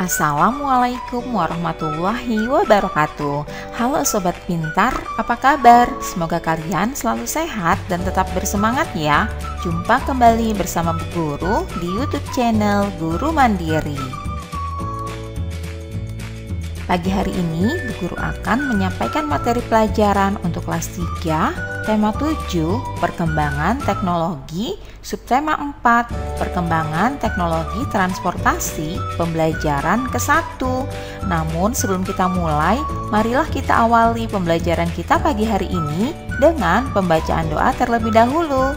Assalamualaikum warahmatullahi wabarakatuh. Halo Sobat Pintar, apa kabar? Semoga kalian selalu sehat dan tetap bersemangat ya. Jumpa kembali bersama Bu Guru di YouTube channel Guru Mandiri. Pagi hari ini, Bu Guru akan menyampaikan materi pelajaran untuk kelas 3, tema 7, Perkembangan Teknologi, subtema 4, Perkembangan Teknologi Transportasi, pembelajaran ke-1. Namun sebelum kita mulai, marilah kita awali pembelajaran kita pagi hari ini dengan pembacaan doa terlebih dahulu.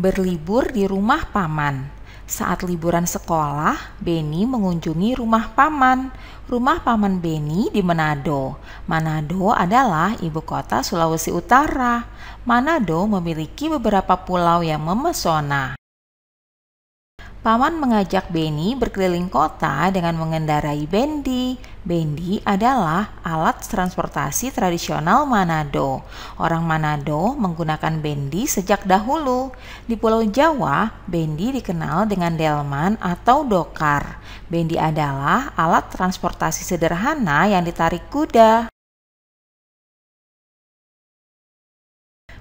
Berlibur di rumah paman. Saat liburan sekolah, Beni mengunjungi rumah paman. Rumah paman Beni di Manado. Manado adalah ibu kota Sulawesi Utara. Manado memiliki beberapa pulau yang memesona. Paman mengajak Beni berkeliling kota dengan mengendarai bendi. Bendi adalah alat transportasi tradisional Manado. Orang Manado menggunakan bendi sejak dahulu. Di Pulau Jawa, bendi dikenal dengan delman atau dokar. Bendi adalah alat transportasi sederhana yang ditarik kuda.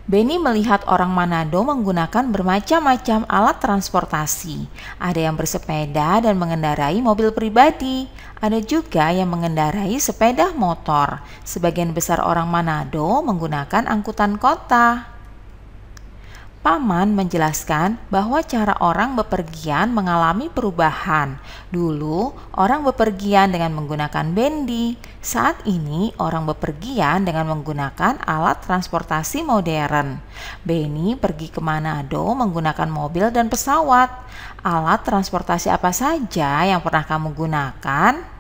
Beni melihat orang Manado menggunakan bermacam-macam alat transportasi. Ada yang bersepeda dan mengendarai mobil pribadi. Ada juga yang mengendarai sepeda motor. Sebagian besar orang Manado menggunakan angkutan kota. Paman menjelaskan bahwa cara orang bepergian mengalami perubahan. Dulu, orang bepergian dengan menggunakan bendi. Saat ini, orang bepergian dengan menggunakan alat transportasi modern. Beni pergi ke Manado menggunakan mobil dan pesawat. Alat transportasi apa saja yang pernah kamu gunakan?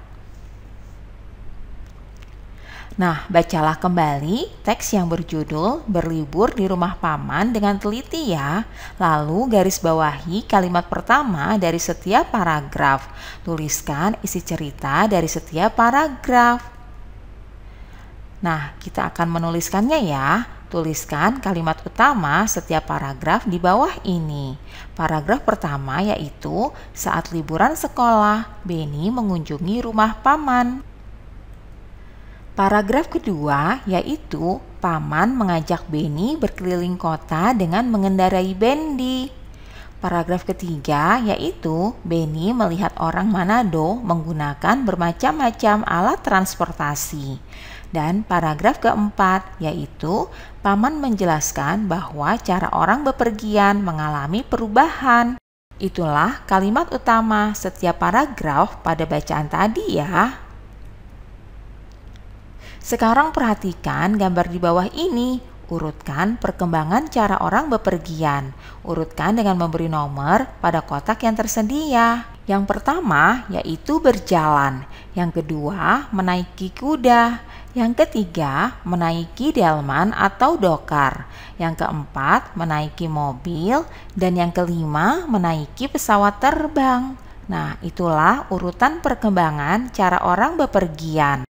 Nah, bacalah kembali teks yang berjudul Berlibur di Rumah Paman dengan teliti ya. Lalu garis bawahi kalimat pertama dari setiap paragraf. Tuliskan isi cerita dari setiap paragraf. Nah, kita akan menuliskannya ya. Tuliskan kalimat utama setiap paragraf di bawah ini. Paragraf pertama yaitu saat liburan sekolah, Beni mengunjungi rumah paman. Paragraf kedua yaitu paman mengajak Beni berkeliling kota dengan mengendarai bendi. Paragraf ketiga yaitu Beni melihat orang Manado menggunakan bermacam-macam alat transportasi. Dan paragraf keempat yaitu paman menjelaskan bahwa cara orang bepergian mengalami perubahan. Itulah kalimat utama setiap paragraf pada bacaan tadi ya. Sekarang perhatikan gambar di bawah ini. Urutkan perkembangan cara orang bepergian. Urutkan dengan memberi nomor pada kotak yang tersedia. Yang pertama yaitu berjalan. Yang kedua menaiki kuda. Yang ketiga menaiki delman atau dokar. Yang keempat menaiki mobil. Dan yang kelima menaiki pesawat terbang. Nah, itulah urutan perkembangan cara orang bepergian.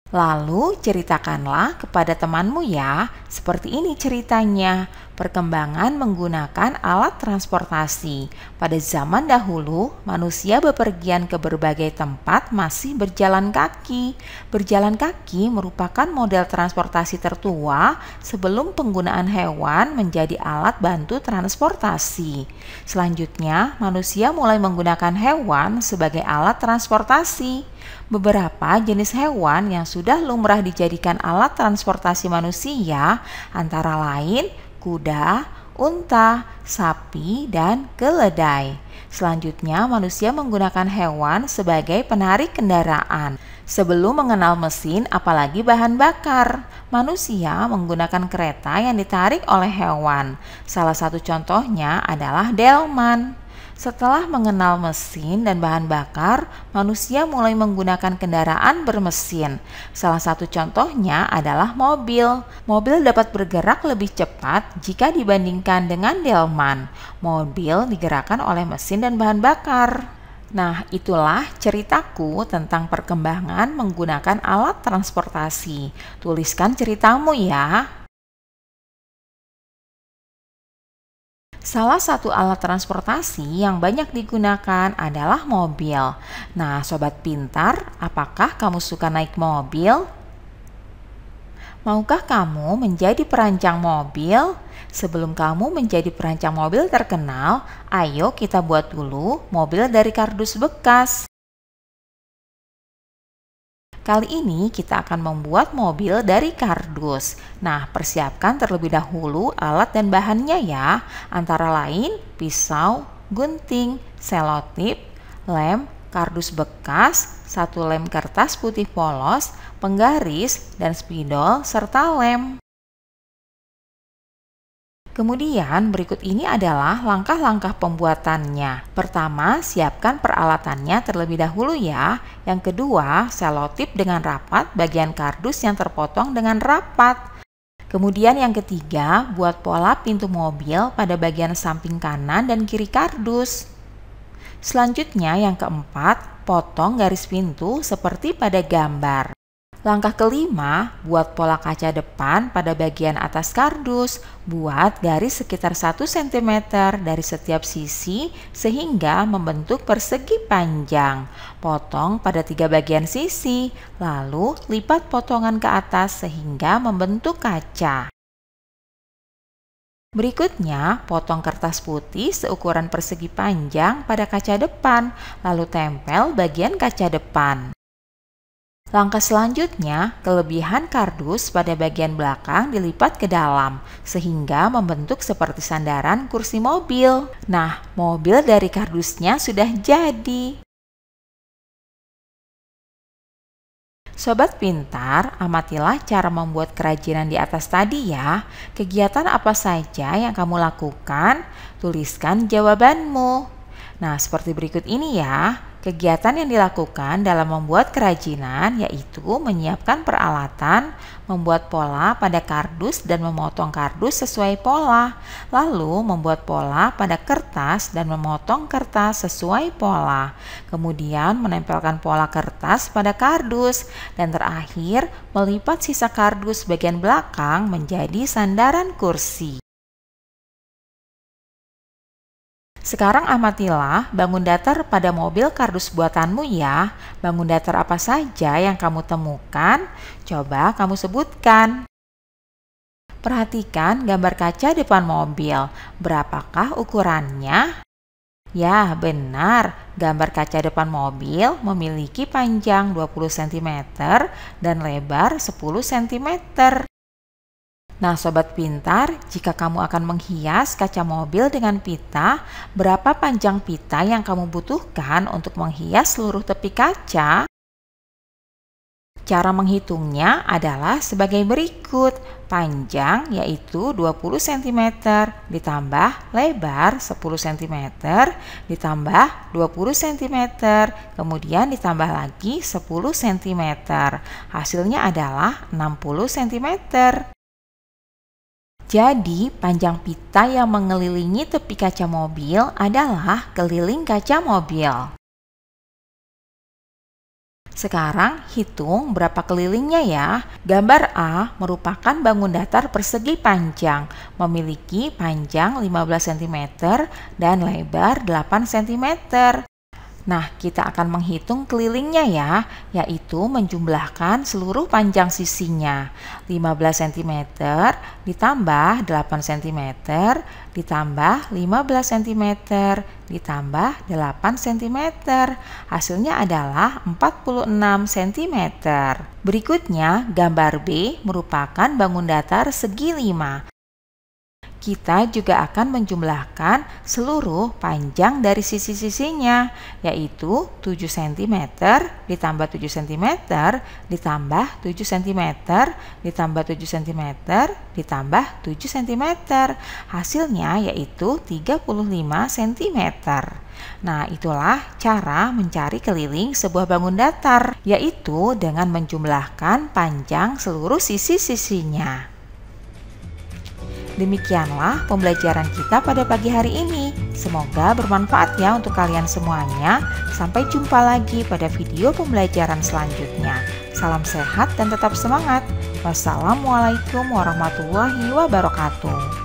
Lalu ceritakanlah kepada temanmu ya, seperti ini ceritanya, perkembangan menggunakan alat transportasi. Pada zaman dahulu, manusia bepergian ke berbagai tempat masih berjalan kaki. Berjalan kaki merupakan model transportasi tertua sebelum penggunaan hewan menjadi alat bantu transportasi. Selanjutnya, manusia mulai menggunakan hewan sebagai alat transportasi. Beberapa jenis hewan yang sudah lumrah dijadikan alat transportasi manusia antara lain kuda, unta, sapi, dan keledai. Selanjutnya, manusia menggunakan hewan sebagai penarik kendaraan. Sebelum mengenal mesin, apalagi bahan bakar, manusia menggunakan kereta yang ditarik oleh hewan. Salah satu contohnya adalah delman. Setelah mengenal mesin dan bahan bakar, manusia mulai menggunakan kendaraan bermesin. Salah satu contohnya adalah mobil. Mobil dapat bergerak lebih cepat jika dibandingkan dengan delman. Mobil digerakkan oleh mesin dan bahan bakar. Nah, itulah ceritaku tentang perkembangan menggunakan alat transportasi. Tuliskan ceritamu ya. Salah satu alat transportasi yang banyak digunakan adalah mobil. Nah, sobat pintar, apakah kamu suka naik mobil? Maukah kamu menjadi perancang mobil? Sebelum kamu menjadi perancang mobil terkenal, ayo kita buat dulu mobil dari kardus bekas. Kali ini kita akan membuat mobil dari kardus. Nah, persiapkan terlebih dahulu alat dan bahannya ya, antara lain pisau, gunting, selotip, lem, kardus bekas, satu lem kertas putih polos, penggaris, dan spidol, serta lem. Kemudian berikut ini adalah langkah-langkah pembuatannya. Pertama, siapkan peralatannya terlebih dahulu ya. Yang kedua, selotip dengan rapat bagian kardus yang terpotong dengan rapat. Kemudian yang ketiga, buat pola pintu mobil pada bagian samping kanan dan kiri kardus. Selanjutnya yang keempat, potong garis pintu seperti pada gambar. Langkah kelima, buat pola kaca depan pada bagian atas kardus. Buat garis sekitar 1 cm dari setiap sisi sehingga membentuk persegi panjang. Potong pada 3 bagian sisi, lalu lipat potongan ke atas sehingga membentuk kaca. Berikutnya, potong kertas putih seukuran persegi panjang pada kaca depan, lalu tempel bagian kaca depan. Langkah selanjutnya, kelebihan kardus pada bagian belakang dilipat ke dalam, sehingga membentuk seperti sandaran kursi mobil. Nah, mobil dari kardusnya sudah jadi. Sobat pintar, amatilah cara membuat kerajinan di atas tadi ya. Kegiatan apa saja yang kamu lakukan? Tuliskan jawabanmu. Nah, seperti berikut ini ya. Kegiatan yang dilakukan dalam membuat kerajinan yaitu menyiapkan peralatan, membuat pola pada kardus dan memotong kardus sesuai pola, lalu membuat pola pada kertas dan memotong kertas sesuai pola, kemudian menempelkan pola kertas pada kardus, dan terakhir melipat sisa kardus bagian belakang menjadi sandaran kursi. Sekarang amatilah bangun datar pada mobil kardus buatanmu ya. Bangun datar apa saja yang kamu temukan? Coba kamu sebutkan. Perhatikan gambar kaca depan mobil. Berapakah ukurannya? Ya, benar. Gambar kaca depan mobil memiliki panjang 20 cm dan lebar 10 cm. Nah, sobat pintar, jika kamu akan menghias kaca mobil dengan pita, berapa panjang pita yang kamu butuhkan untuk menghias seluruh tepi kaca? Cara menghitungnya adalah sebagai berikut. Panjang yaitu 20 cm ditambah lebar 10 cm ditambah 20 cm kemudian ditambah lagi 10 cm. Hasilnya adalah 60 cm. Jadi, panjang pita yang mengelilingi tepi kaca mobil adalah keliling kaca mobil. Sekarang, hitung berapa kelilingnya ya. Gambar A merupakan bangun datar persegi panjang, memiliki panjang 15 cm dan lebar 8 cm. Nah, kita akan menghitung kelilingnya ya, yaitu menjumlahkan seluruh panjang sisinya. 15 cm ditambah 8 cm ditambah 15 cm ditambah 8 cm. Hasilnya adalah 46 cm. Berikutnya, gambar B merupakan bangun datar segi 5. Kita juga akan menjumlahkan seluruh panjang dari sisi-sisinya, yaitu 7 cm ditambah 7 cm ditambah 7 cm ditambah 7 cm ditambah 7 cm. Hasilnya yaitu 35 cm. Nah, itulah cara mencari keliling sebuah bangun datar, yaitu dengan menjumlahkan panjang seluruh sisi-sisinya. Demikianlah pembelajaran kita pada pagi hari ini. Semoga bermanfaat ya untuk kalian semuanya. Sampai jumpa lagi pada video pembelajaran selanjutnya. Salam sehat dan tetap semangat. Wassalamualaikum warahmatullahi wabarakatuh.